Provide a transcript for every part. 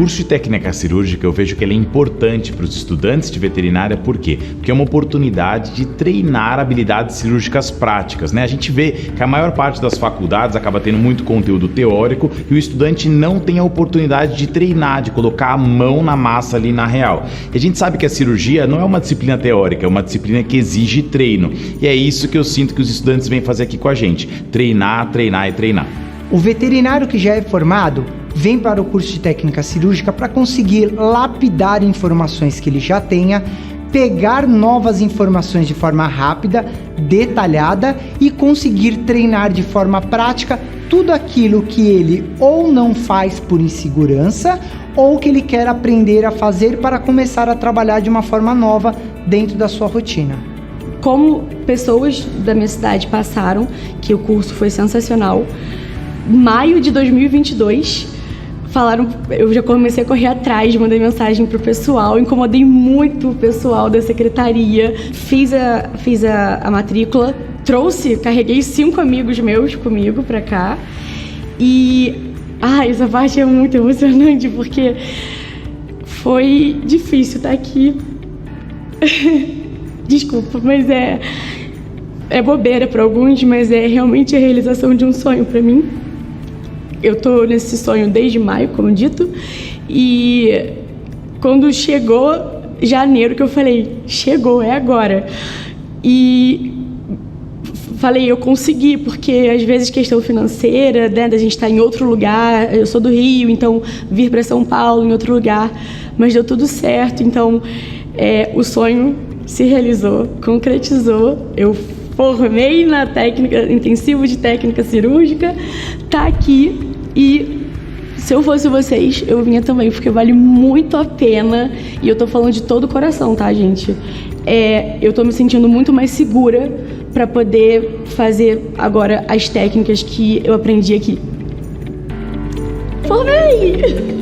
curso de técnica cirúrgica eu vejo que ele é importante para os estudantes de veterinária, por quê? Porque é uma oportunidade de treinar habilidades cirúrgicas práticas, né? A gente vê que a maior parte das faculdades acaba tendo muito conteúdo teórico e o estudante não tem a oportunidade de treinar, de colocar a mão na massa ali na real. E a gente sabe que a cirurgia não é uma disciplina teórica, é uma disciplina que exige treino. E é isso que eu sinto que os estudantes vêm fazer aqui com a gente: treinar, treinar e treinar. O veterinário que já é formado vem para o curso de técnica cirúrgica para conseguir lapidar informações que ele já tenha, pegar novas informações de forma rápida, detalhada e conseguir treinar de forma prática tudo aquilo que ele ou não faz por insegurança ou que ele quer aprender a fazer para começar a trabalhar de uma forma nova dentro da sua rotina. Como pessoas da minha cidade passaram, que o curso foi sensacional, maio de 2022, falaram, eu já comecei a correr atrás, mandei mensagem pro pessoal, incomodei muito o pessoal da secretaria, fiz a matrícula, carreguei 5 amigos meus comigo pra cá e essa parte é muito emocionante porque foi difícil estar aqui. Desculpa, mas é bobeira para alguns, mas é realmente a realização de um sonho para mim. Eu tô nesse sonho desde maio, como dito, e quando chegou janeiro que eu falei, chegou, é agora. E falei, eu consegui, porque às vezes questão financeira, né, da gente estar em outro lugar, eu sou do Rio, então vir para São Paulo em outro lugar, mas deu tudo certo, então o sonho se realizou, concretizou, eu formei na técnica intensivo de técnica cirúrgica, tá aqui e se eu fosse vocês, eu vinha também, porque vale muito a pena e eu tô falando de todo o coração, tá, gente? Eu tô me sentindo muito mais segura para poder fazer agora as técnicas que eu aprendi aqui. Formei!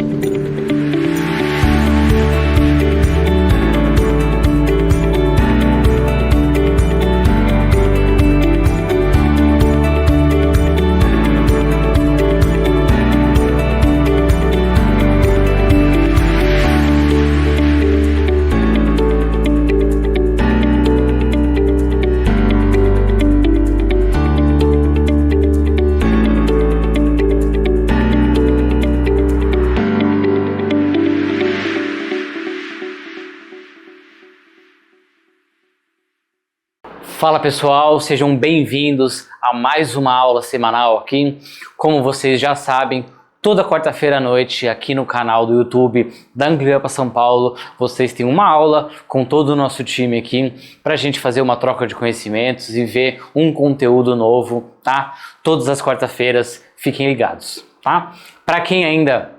Fala pessoal, sejam bem-vindos a mais uma aula semanal aqui. Como vocês já sabem, toda quarta-feira à noite aqui no canal do YouTube da Anclivepa São Paulo, vocês têm uma aula com todo o nosso time aqui para a gente fazer uma troca de conhecimentos e ver um conteúdo novo, tá? Todas as quarta-feiras, fiquem ligados, tá? Para quem ainda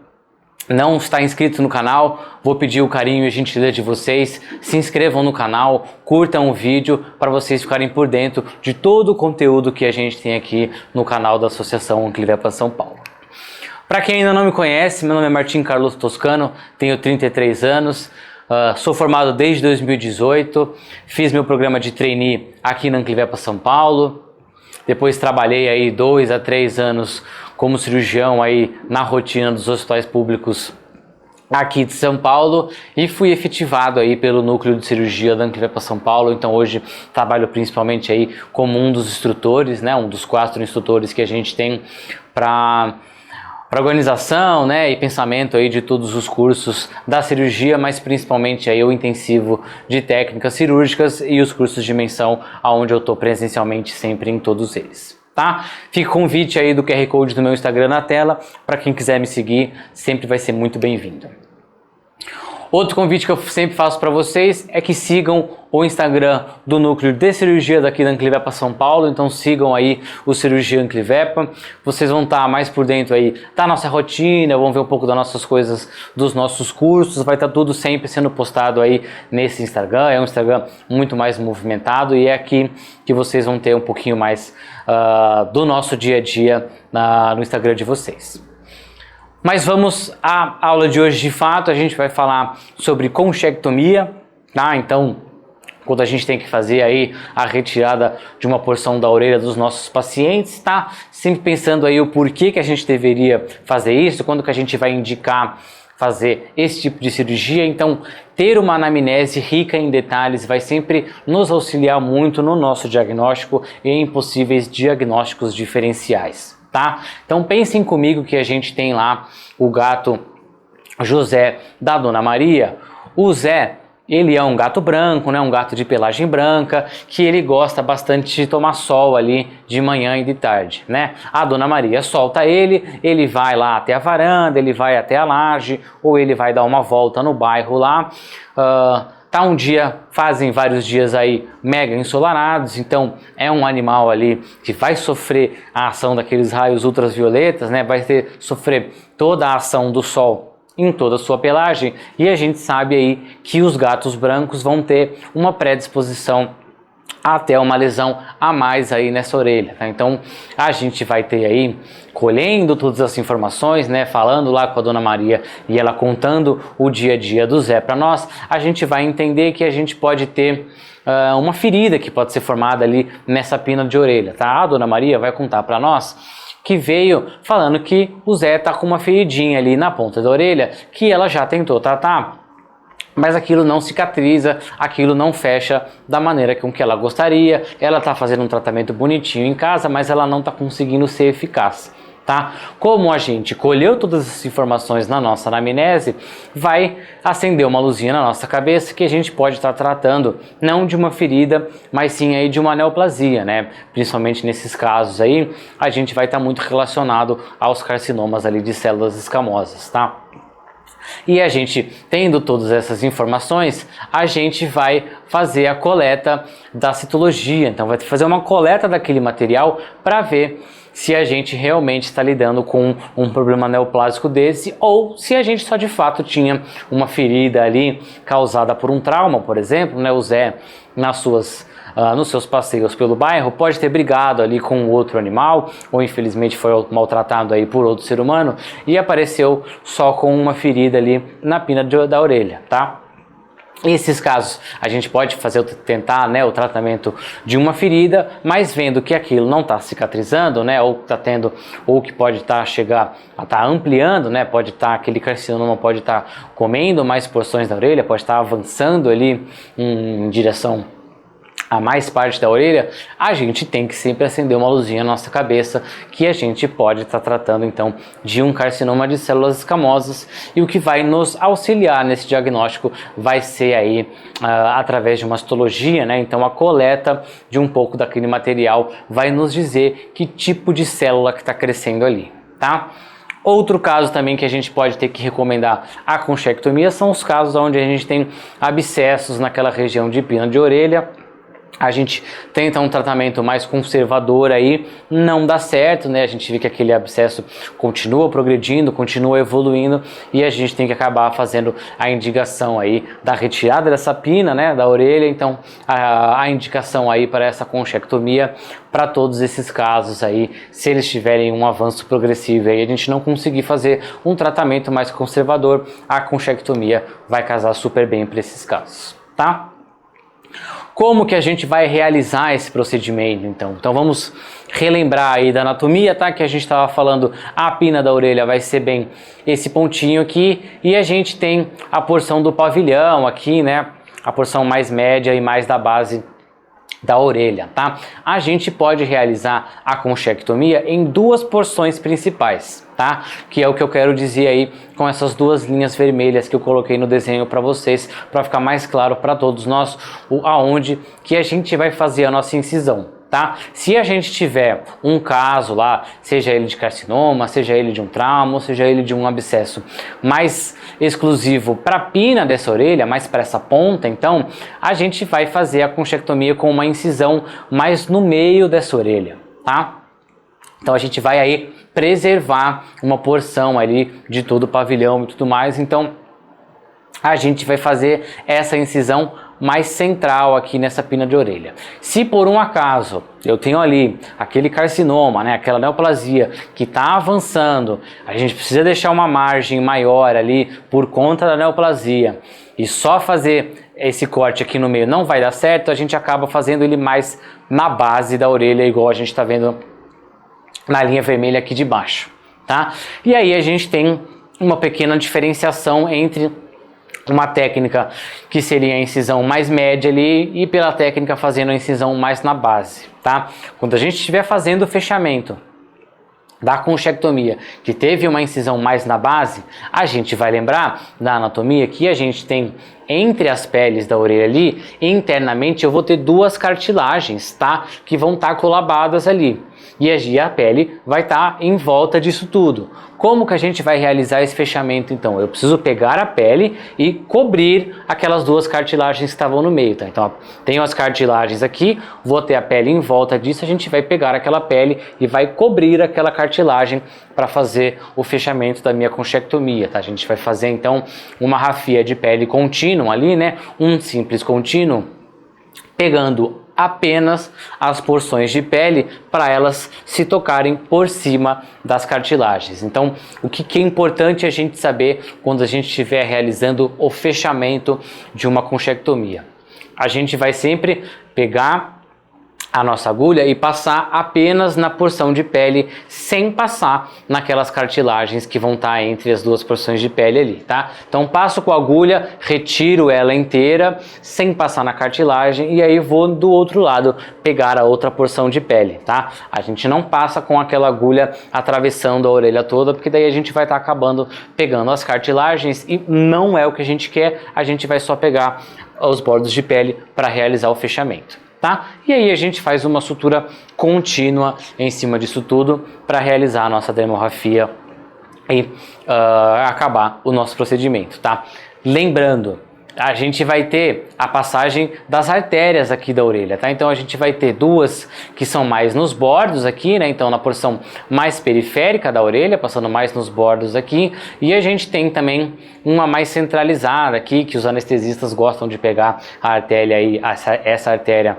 não está inscrito no canal, vou pedir o carinho e a gentileza de vocês, se inscrevam no canal, curtam o vídeo para vocês ficarem por dentro de todo o conteúdo que a gente tem aqui no canal da Associação Anclivepa São Paulo. Para quem ainda não me conhece, meu nome é Martim Carlos Toscano, tenho 33 anos, sou formado desde 2018, fiz meu programa de trainee aqui na Anclivepa São Paulo, depois trabalhei aí 2 a 3 anos como cirurgião aí na rotina dos hospitais públicos aqui de São Paulo e fui efetivado aí pelo núcleo de cirurgia da Anclivepa São Paulo. Então hoje trabalho principalmente aí como um dos instrutores, né, um dos 4 instrutores que a gente tem para organização, né, e pensamento aí de todos os cursos da cirurgia, mas principalmente aí o intensivo de técnicas cirúrgicas e os cursos de menção, aonde eu estou presencialmente sempre em todos eles. Tá? Fica o convite aí do QR Code do meu Instagram na tela, para quem quiser me seguir, sempre vai ser muito bem-vindo. Outro convite que eu sempre faço para vocês é que sigam o Instagram do Núcleo de Cirurgia daqui da Anclivepa São Paulo, então sigam aí o Cirurgia Anclivepa, vocês vão estar mais por dentro aí da nossa rotina, vão ver um pouco das nossas coisas, dos nossos cursos, vai estar tudo sempre sendo postado aí nesse Instagram, é um Instagram muito mais movimentado e é aqui que vocês vão ter um pouquinho mais do nosso dia a dia no Instagram de vocês. Mas vamos à aula de hoje de fato, a gente vai falar sobre conchectomia, tá? Então, quando a gente tem que fazer aí a retirada de uma porção da orelha dos nossos pacientes, tá? Sempre pensando aí o porquê que a gente deveria fazer isso, quando que a gente vai indicar fazer esse tipo de cirurgia. Então, ter uma anamnese rica em detalhes vai sempre nos auxiliar muito no nosso diagnóstico e em possíveis diagnósticos diferenciais, tá? Então, pensem comigo que a gente tem lá o gato José da Dona Maria. O Zé, ele é um gato branco, né, um gato de pelagem branca, que ele gosta bastante de tomar sol ali de manhã e de tarde, né? A Dona Maria solta ele vai lá até a varanda, ele vai até a laje, ou ele vai dar uma volta no bairro lá. Tá um dia, fazem vários dias aí mega ensolarados, então é um animal ali que vai sofrer a ação daqueles raios ultravioletas, né? Vai sofrer toda a ação do sol em toda a sua pelagem, e a gente sabe aí que os gatos brancos vão ter uma predisposição até uma lesão a mais aí nessa orelha, tá? Então a gente vai ter aí, colhendo todas as informações, né, falando lá com a Dona Maria e ela contando o dia a dia do Zé para nós, a gente vai entender que a gente pode ter uma ferida que pode ser formada ali nessa pina de orelha, tá? A Dona Maria vai contar para nós que veio falando que o Zé tá com uma feridinha ali na ponta da orelha, que ela já tentou tratar, mas aquilo não cicatriza, aquilo não fecha da maneira com que ela gostaria. Ela tá fazendo um tratamento bonitinho em casa, mas ela não tá conseguindo ser eficaz, tá? Como a gente colheu todas essas informações na nossa anamnese, vai acender uma luzinha na nossa cabeça que a gente pode estar tratando não de uma ferida, mas sim aí de uma neoplasia, né? Principalmente nesses casos aí, a gente vai estar muito relacionado aos carcinomas ali de células escamosas, tá? E a gente, tendo todas essas informações, a gente vai fazer a coleta da citologia. Então vai fazer uma coleta daquele material para ver se a gente realmente está lidando com um problema neoplásico desse, ou se a gente só de fato tinha uma ferida ali causada por um trauma, por exemplo, né? O Zé, nos seus passeios pelo bairro, pode ter brigado ali com outro animal, ou infelizmente foi maltratado aí por outro ser humano e apareceu só com uma ferida ali na pina da orelha, tá? Esses casos a gente pode tentar, né, o tratamento de uma ferida, mas vendo que aquilo não está cicatrizando, né, ou que pode estar ampliando, né, pode estar aquele carcinoma pode estar comendo mais porções da orelha, pode estar avançando ali em direção a mais parte da orelha, a gente tem que sempre acender uma luzinha na nossa cabeça que a gente pode estar tratando então de um carcinoma de células escamosas, e o que vai nos auxiliar nesse diagnóstico vai ser aí através de uma histologia, né? Então a coleta de um pouco daquele material vai nos dizer que tipo de célula que está crescendo ali, tá? Outro caso também que a gente pode ter que recomendar a conchectomia são os casos onde a gente tem abscessos naquela região de pina de orelha. A gente tenta um tratamento mais conservador aí, não dá certo, né? A gente vê que aquele abscesso continua progredindo, continua evoluindo, e a gente tem que acabar fazendo a indicação aí da retirada dessa pina, né, da orelha. Então a indicação aí para essa conchectomia para todos esses casos aí, se eles tiverem um avanço progressivo aí, a gente não conseguir fazer um tratamento mais conservador, a conchectomia vai casar super bem para esses casos, tá? Como que a gente vai realizar esse procedimento, então? Então vamos relembrar aí da anatomia, tá? Que a gente estava falando, a pina da orelha vai ser bem esse pontinho aqui, e a gente tem a porção do pavilhão aqui, né? A porção mais média e mais da base da orelha, tá? A gente pode realizar a conchectomia em duas porções principais, tá? Que é o que eu quero dizer aí com essas duas linhas vermelhas que eu coloquei no desenho para vocês, para ficar mais claro para todos nós aonde que a gente vai fazer a nossa incisão, tá? Se a gente tiver um caso lá, seja ele de carcinoma, seja ele de um trauma, ou seja ele de um abscesso mais exclusivo para a pina dessa orelha, mais para essa ponta, então a gente vai fazer a conchectomia com uma incisão mais no meio dessa orelha, tá? Então a gente vai aí preservar uma porção ali de todo o pavilhão e tudo mais. Então a gente vai fazer essa incisão mais central aqui nessa pina de orelha. Se por um acaso eu tenho ali aquele carcinoma, né, aquela neoplasia que está avançando, a gente precisa deixar uma margem maior ali por conta da neoplasia, e só fazer esse corte aqui no meio não vai dar certo, a gente acaba fazendo ele mais na base da orelha, igual a gente está vendo na linha vermelha aqui de baixo, tá? E aí a gente tem uma pequena diferenciação entre uma técnica que seria a incisão mais média ali e pela técnica fazendo a incisão mais na base, tá? Quando a gente estiver fazendo o fechamento da conchectomia, que teve uma incisão mais na base, a gente vai lembrar da anatomia que a gente tem entre as peles da orelha ali, internamente eu vou ter duas cartilagens, tá? Que vão estar colabadas ali. E a pele vai estar em volta disso tudo. Como que a gente vai realizar esse fechamento então? Eu preciso pegar a pele e cobrir aquelas duas cartilagens que estavam no meio, tá? Então, ó, tenho as cartilagens aqui, vou ter a pele em volta disso, a gente vai pegar aquela pele e vai cobrir aquela cartilagem para fazer o fechamento da minha conchectomia, tá? A gente vai fazer então uma rafia de pele contínua ali, né? Um simples contínuo, pegando apenas as porções de pele para elas se tocarem por cima das cartilagens. Então, o que é importante a gente saber quando a gente estiver realizando o fechamento de uma conchectomia? A gente vai sempre pegar a nossa agulha e passar apenas na porção de pele, sem passar naquelas cartilagens que vão estar entre as duas porções de pele ali, tá? Então passo com a agulha, retiro ela inteira, sem passar na cartilagem, e aí vou do outro lado pegar a outra porção de pele, tá? A gente não passa com aquela agulha atravessando a orelha toda, porque daí a gente vai estar acabando pegando as cartilagens e não é o que a gente quer, a gente vai só pegar os bordos de pele para realizar o fechamento. Tá? E aí a gente faz uma sutura contínua em cima disso tudo para realizar a nossa dermorrafia e acabar o nosso procedimento, tá? Lembrando, a gente vai ter a passagem das artérias aqui da orelha, tá? Então a gente vai ter duas que são mais nos bordos aqui, né? Então na porção mais periférica da orelha, passando mais nos bordos aqui, e a gente tem também uma mais centralizada aqui, que os anestesistas gostam de pegar a artéria aí, essa artéria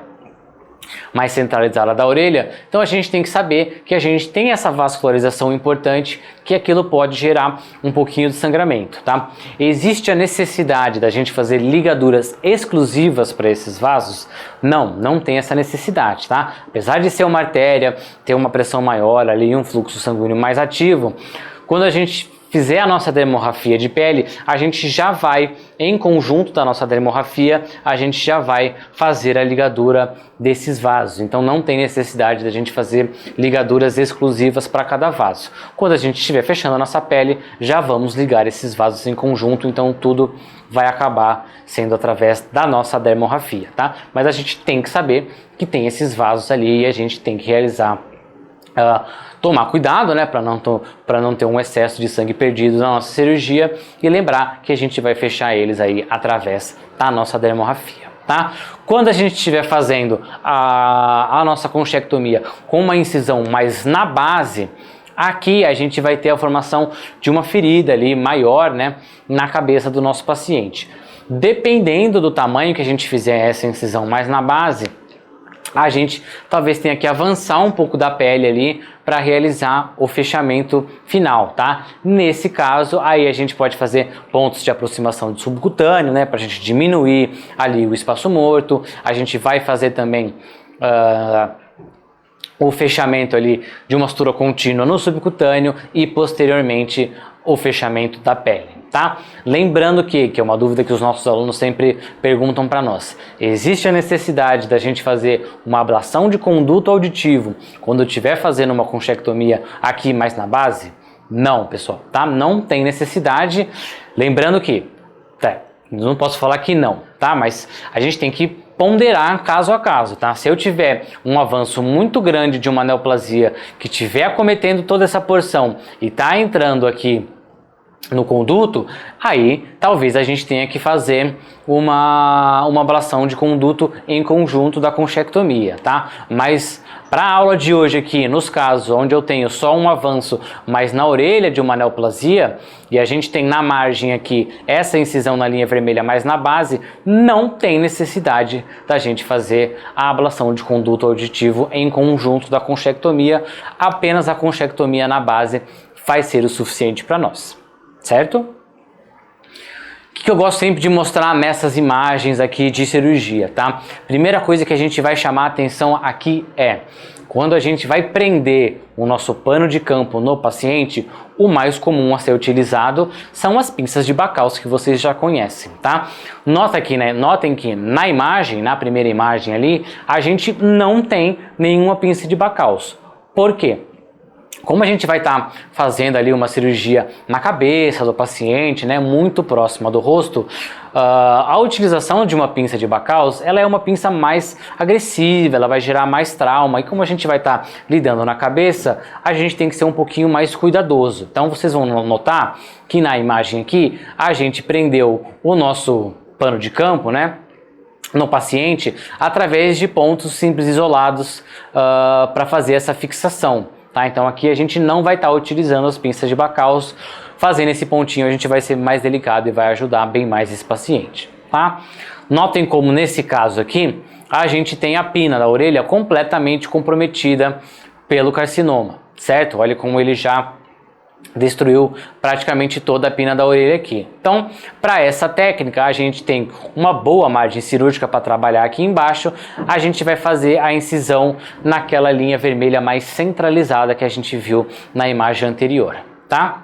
mais centralizada da orelha. Então a gente tem que saber que a gente tem essa vascularização importante, que aquilo pode gerar um pouquinho de sangramento, tá? Existe a necessidade da gente fazer ligaduras exclusivas para esses vasos? Não tem essa necessidade, tá? Apesar de ser uma artéria, ter uma pressão maior ali, um fluxo sanguíneo mais ativo, quando a gente fizer a nossa dermorrafia de pele, a gente já vai, em conjunto da nossa dermorrafia, a gente já vai fazer a ligadura desses vasos. Então não tem necessidade da gente fazer ligaduras exclusivas para cada vaso. Quando a gente estiver fechando a nossa pele, já vamos ligar esses vasos em conjunto, então tudo vai acabar sendo através da nossa dermorrafia, tá? Mas a gente tem que saber que tem esses vasos ali e a gente tem que realizar tomar cuidado, né, para não ter um excesso de sangue perdido na nossa cirurgia, e lembrar que a gente vai fechar eles aí através da nossa dermorrafia, tá? Quando a gente estiver fazendo a nossa conchectomia com uma incisão mais na base, aqui a gente vai ter a formação de uma ferida ali maior, né, na cabeça do nosso paciente. Dependendo do tamanho que a gente fizer essa incisão mais na base, a gente talvez tenha que avançar um pouco da pele ali para realizar o fechamento final, tá? Nesse caso, aí a gente pode fazer pontos de aproximação do subcutâneo, né? Para a gente diminuir ali o espaço morto. A gente vai fazer também o fechamento ali de uma sutura contínua no subcutâneo e posteriormente o fechamento da pele, tá? Lembrando que é uma dúvida que os nossos alunos sempre perguntam para nós, existe a necessidade da gente fazer uma ablação de conduto auditivo quando estiver fazendo uma conchectomia aqui mais na base? Não, pessoal, tá? Não tem necessidade. Lembrando que, não posso falar que não, tá? Mas a gente tem que ponderar caso a caso, tá? Se eu tiver um avanço muito grande de uma neoplasia que estiver acometendo toda essa porção e tá entrando aqui no conduto, aí talvez a gente tenha que fazer uma ablação de conduto em conjunto da conchectomia, tá? Mas para a aula de hoje aqui, nos casos onde eu tenho só um avanço, mas na orelha de uma neoplasia, e a gente tem na margem aqui essa incisão na linha vermelha mais na base, não tem necessidade da gente fazer a ablação de conduto auditivo em conjunto da conchectomia, apenas a conchectomia na base vai ser o suficiente para nós. Certo? que eu gosto sempre de mostrar nessas imagens aqui de cirurgia, tá? Primeira coisa que a gente vai chamar a atenção aqui é quando a gente vai prender o nosso pano de campo no paciente, o mais comum a ser utilizado são as pinças de Backaus que vocês já conhecem, tá? Notem que na imagem, na primeira imagem ali, a gente não tem nenhuma pinça de Backaus. Por quê? Como a gente vai estar fazendo ali uma cirurgia na cabeça do paciente, né, muito próxima do rosto, a utilização de uma pinça de Backaus, ela é uma pinça mais agressiva, ela vai gerar mais trauma, e como a gente vai estar lidando na cabeça, a gente tem que ser um pouquinho mais cuidadoso. Então vocês vão notar que na imagem aqui, a gente prendeu o nosso pano de campo, né, no paciente, através de pontos simples isolados para fazer essa fixação. Tá? Então aqui a gente não vai estar utilizando as pinças de Backaus. Fazendo esse pontinho a gente vai ser mais delicado e vai ajudar bem mais esse paciente. Tá? Notem como nesse caso aqui a gente tem a pina da orelha completamente comprometida pelo carcinoma, certo? Olha como ele já destruiu praticamente toda a pina da orelha aqui. Então, para essa técnica, a gente tem uma boa margem cirúrgica para trabalhar aqui embaixo. A gente vai fazer a incisão naquela linha vermelha mais centralizada que a gente viu na imagem anterior, tá?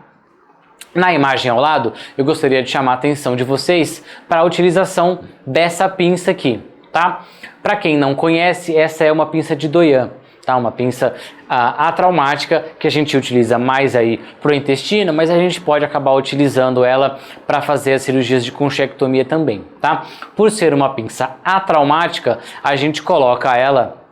Na imagem ao lado, eu gostaria de chamar a atenção de vocês para a utilização dessa pinça aqui, tá? Para quem não conhece, essa é uma pinça de Doyan. Tá, uma pinça atraumática que a gente utiliza mais aí pro intestino, mas a gente pode acabar utilizando ela para fazer as cirurgias de conchectomia também, tá? Por ser uma pinça atraumática, a gente coloca ela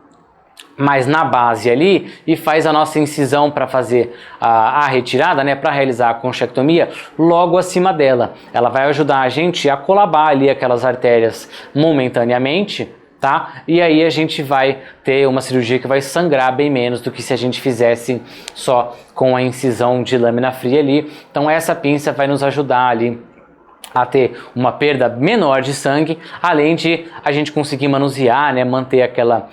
mais na base ali e faz a nossa incisão para fazer a retirada, né, para realizar a conchectomia logo acima dela. Ela vai ajudar a gente a colabar ali aquelas artérias momentaneamente, tá? E aí a gente vai ter uma cirurgia que vai sangrar bem menos do que se a gente fizesse só com a incisão de lâmina fria ali. Então essa pinça vai nos ajudar ali a ter uma perda menor de sangue, além de a gente conseguir manusear, né, manter aquela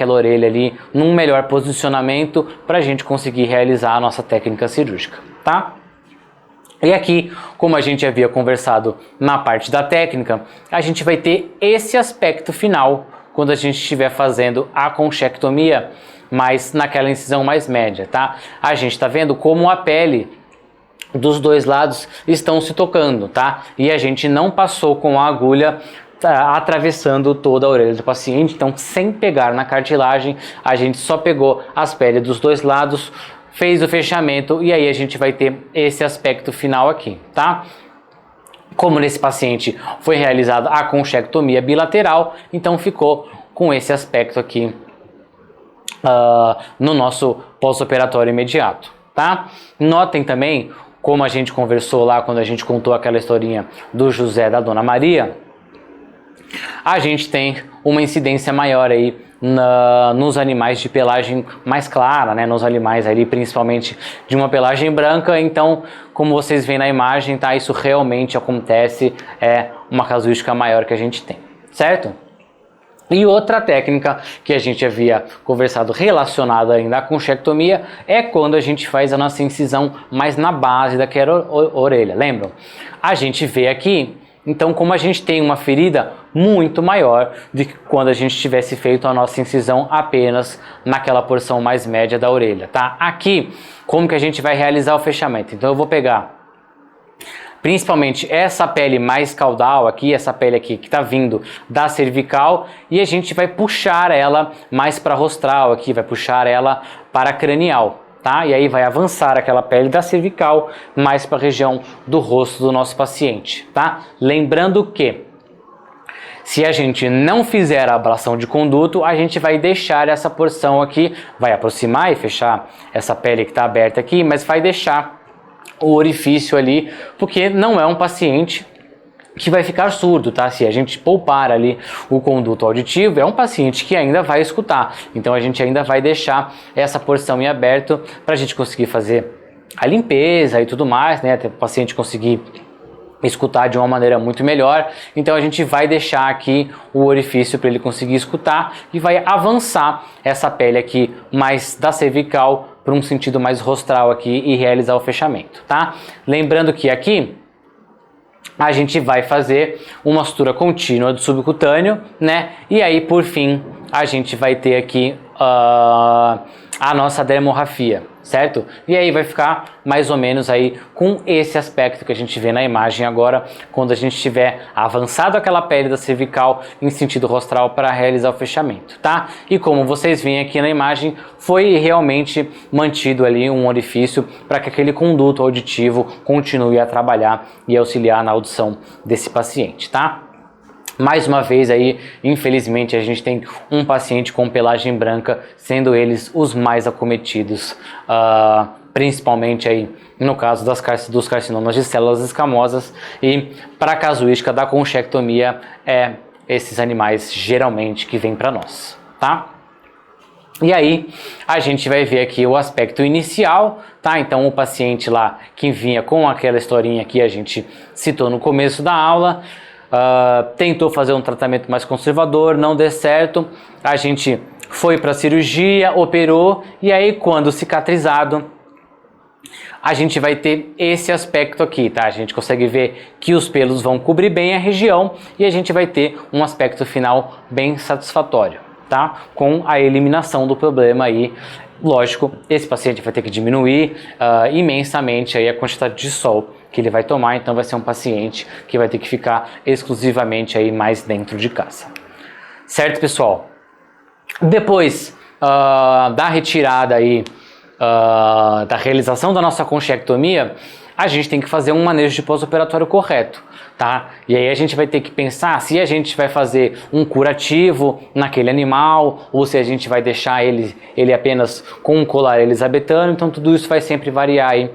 orelha ali num melhor posicionamento para a gente conseguir realizar a nossa técnica cirúrgica, tá? E aqui, como a gente havia conversado na parte da técnica, a gente vai ter esse aspecto final quando a gente estiver fazendo a conchectomia, mas naquela incisão mais média, tá? A gente tá vendo como a pele dos dois lados estão se tocando, tá? E a gente não passou com a agulha atravessando toda a orelha do paciente, então sem pegar na cartilagem, a gente só pegou as peles dos dois lados, fez o fechamento e aí a gente vai ter esse aspecto final aqui, tá? Como nesse paciente foi realizada a conchectomia bilateral, então ficou com esse aspecto aqui no nosso pós-operatório imediato, tá? Notem também, como a gente conversou lá quando a gente contou aquela historinha do José e da Dona Maria, a gente tem uma incidência maior aí nos animais de pelagem mais clara, né? Nos animais ali, principalmente de uma pelagem branca. Então, como vocês veem na imagem, tá? Isso realmente acontece, é uma casuística maior que a gente tem, certo? E outra técnica que a gente havia conversado relacionada ainda à conchectomia é quando a gente faz a nossa incisão mais na base daquela orelha, lembram? A gente vê aqui, então, como a gente tem uma ferida muito maior do que quando a gente tivesse feito a nossa incisão apenas naquela porção mais média da orelha, tá? Aqui, como que a gente vai realizar o fechamento? Então eu vou pegar principalmente essa pele mais caudal aqui, essa pele aqui que está vindo da cervical, e a gente vai puxar ela mais para rostral aqui, vai puxar ela para cranial. Tá? E aí vai avançar aquela pele da cervical mais para a região do rosto do nosso paciente, tá? Lembrando que se a gente não fizer a ablação de conduto, a gente vai deixar essa porção aqui, vai aproximar e fechar essa pele que está aberta aqui, mas vai deixar o orifício ali, porque não é um paciente que vai ficar surdo, tá? Se a gente poupar ali o conduto auditivo, é um paciente que ainda vai escutar. Então a gente ainda vai deixar essa porção em aberto para a gente conseguir fazer a limpeza e tudo mais, né? Até o paciente conseguir escutar de uma maneira muito melhor. Então a gente vai deixar aqui o orifício para ele conseguir escutar e vai avançar essa pele aqui mais da cervical para um sentido mais rostral aqui e realizar o fechamento, tá? Lembrando que aqui a gente vai fazer uma sutura contínua do subcutâneo, né? E aí, por fim, a gente vai ter aqui a nossa dermorrafia, certo? E aí vai ficar mais ou menos aí com esse aspecto que a gente vê na imagem agora, quando a gente tiver avançado aquela pele da cervical em sentido rostral para realizar o fechamento, tá? E como vocês veem aqui na imagem, foi realmente mantido ali um orifício para que aquele conduto auditivo continue a trabalhar e auxiliar na audição desse paciente, tá? Mais uma vez aí, infelizmente, a gente tem um paciente com pelagem branca, sendo eles os mais acometidos, principalmente aí no caso dos carcinomas de células escamosas, e para a casuística da conchectomia é esses animais geralmente que vêm para nós, tá? E aí a gente vai ver aqui o aspecto inicial, tá? Então o paciente lá que vinha com aquela historinha que a gente citou no começo da aula, tentou fazer um tratamento mais conservador, não deu certo, a gente foi para a cirurgia, operou, e aí quando cicatrizado, a gente vai ter esse aspecto aqui, tá? A gente consegue ver que os pelos vão cobrir bem a região e a gente vai ter um aspecto final bem satisfatório, tá? Com a eliminação do problema aí. Lógico, esse paciente vai ter que diminuir imensamente aí a quantidade de sol que ele vai tomar, então vai ser um paciente que vai ter que ficar exclusivamente aí mais dentro de casa. Certo, pessoal? Depois da retirada aí, da realização da nossa conchectomia, a gente tem que fazer um manejo de pós-operatório correto, tá? E aí a gente vai ter que pensar se a gente vai fazer um curativo naquele animal ou se a gente vai deixar ele apenas com um colar elisabetano. Então tudo isso vai sempre variar aí,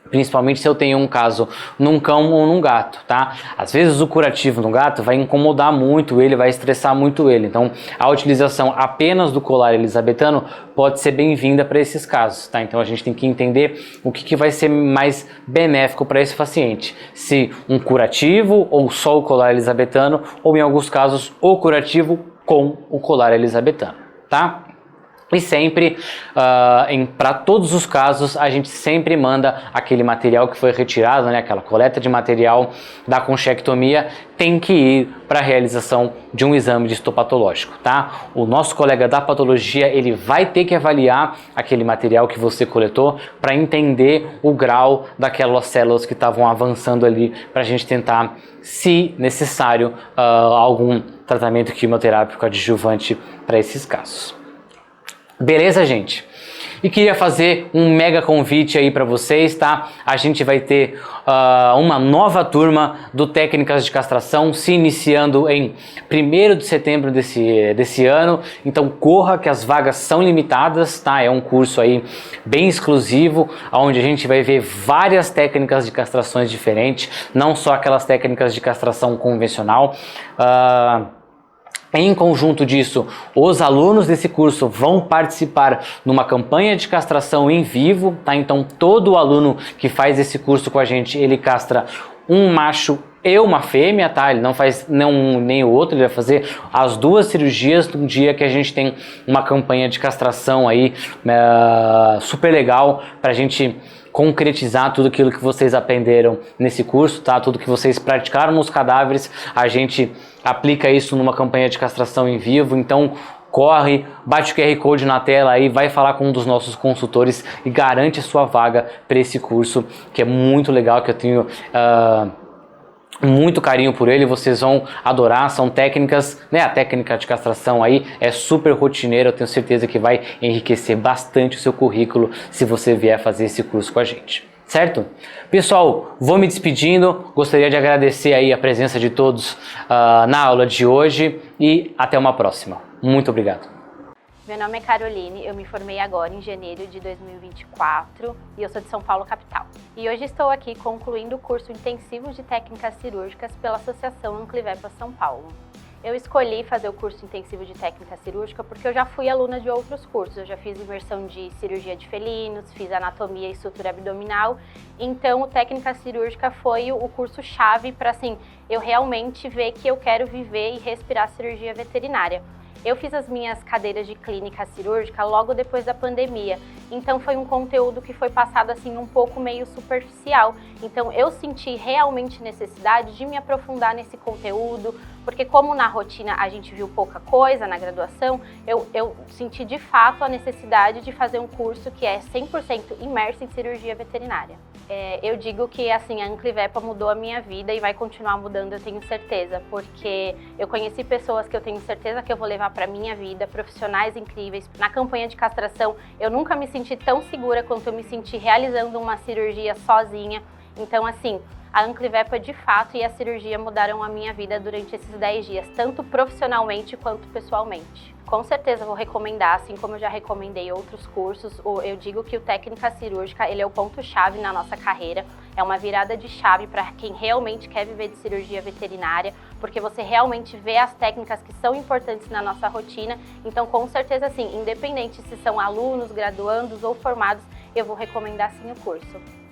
principalmente se eu tenho um caso num cão ou num gato, tá? Às vezes o curativo no gato vai incomodar muito ele, vai estressar muito ele. Então a utilização apenas do colar elisabetano pode ser bem-vinda para esses casos, tá? Então a gente tem que entender o que vai ser mais benéfico para esse paciente. Se um curativo ou só o colar elisabetano, ou em alguns casos o curativo com o colar elisabetano, tá? E sempre, para todos os casos, a gente sempre manda aquele material que foi retirado, né, aquela coleta de material da conchectomia, tem que ir para a realização de um exame de histopatológico, tá? O nosso colega da patologia, ele vai ter que avaliar aquele material que você coletou para entender o grau daquelas células que estavam avançando ali, para a gente tentar, se necessário, algum tratamento quimioterápico adjuvante para esses casos. Beleza, gente? E queria fazer um mega convite aí para vocês, tá? A gente vai ter uma nova turma do Técnicas de Castração se iniciando em 1º de setembro desse ano. Então corra que as vagas são limitadas, tá? É um curso aí bem exclusivo, onde a gente vai ver várias técnicas de castrações diferentes, não só aquelas técnicas de castração convencional. Em conjunto disso, os alunos desse curso vão participar numa campanha de castração em vivo, tá? Então todo aluno que faz esse curso com a gente, ele castra um macho e uma fêmea, tá? Ele não faz nem o outro, ele vai fazer as duas cirurgias num dia que a gente tem uma campanha de castração aí super legal pra gente concretizar tudo aquilo que vocês aprenderam nesse curso, tá? Tudo que vocês praticaram nos cadáveres, a gente aplica isso numa campanha de castração em vivo. Então corre, bate o QR Code na tela aí, vai falar com um dos nossos consultores e garante a sua vaga para esse curso, que é muito legal, que eu tenho muito carinho por ele, vocês vão adorar. São técnicas, né? A técnica de castração aí é super rotineira, eu tenho certeza que vai enriquecer bastante o seu currículo se você vier fazer esse curso com a gente, certo? Pessoal, vou me despedindo, gostaria de agradecer aí a presença de todos na aula de hoje e até uma próxima. Muito obrigado. Meu nome é Caroline, eu me formei agora em janeiro de 2024 e eu sou de São Paulo, capital. E hoje estou aqui concluindo o curso intensivo de técnicas cirúrgicas pela Associação Anclivepa São Paulo. Eu escolhi fazer o curso intensivo de técnica cirúrgica porque eu já fui aluna de outros cursos. Eu já fiz imersão de cirurgia de felinos, fiz anatomia e sutura abdominal. Então, o técnica cirúrgica foi o curso-chave para, assim, eu realmente ver que eu quero viver e respirar cirurgia veterinária. Eu fiz as minhas cadeiras de clínica cirúrgica logo depois da pandemia, então foi um conteúdo que foi passado assim um pouco meio superficial. Então eu senti realmente necessidade de me aprofundar nesse conteúdo, porque como na rotina a gente viu pouca coisa na graduação, eu senti de fato a necessidade de fazer um curso que é 100% imerso em cirurgia veterinária. Eu digo que assim, a Anclivepa mudou a minha vida e vai continuar mudando, eu tenho certeza, porque eu conheci pessoas que eu tenho certeza que eu vou levar para minha vida, profissionais incríveis. Na campanha de castração, eu nunca me senti tão segura quanto eu me senti realizando uma cirurgia sozinha. Então, assim, a Anclivepa de fato e a cirurgia mudaram a minha vida durante esses 10 dias, tanto profissionalmente quanto pessoalmente. Com certeza vou recomendar, assim como eu já recomendei outros cursos. Eu digo que o técnica cirúrgica, ele é o ponto-chave na nossa carreira. É uma virada de chave para quem realmente quer viver de cirurgia veterinária, porque você realmente vê as técnicas que são importantes na nossa rotina. Então, com certeza, sim, independente se são alunos, graduandos ou formados, eu vou recomendar sim o curso.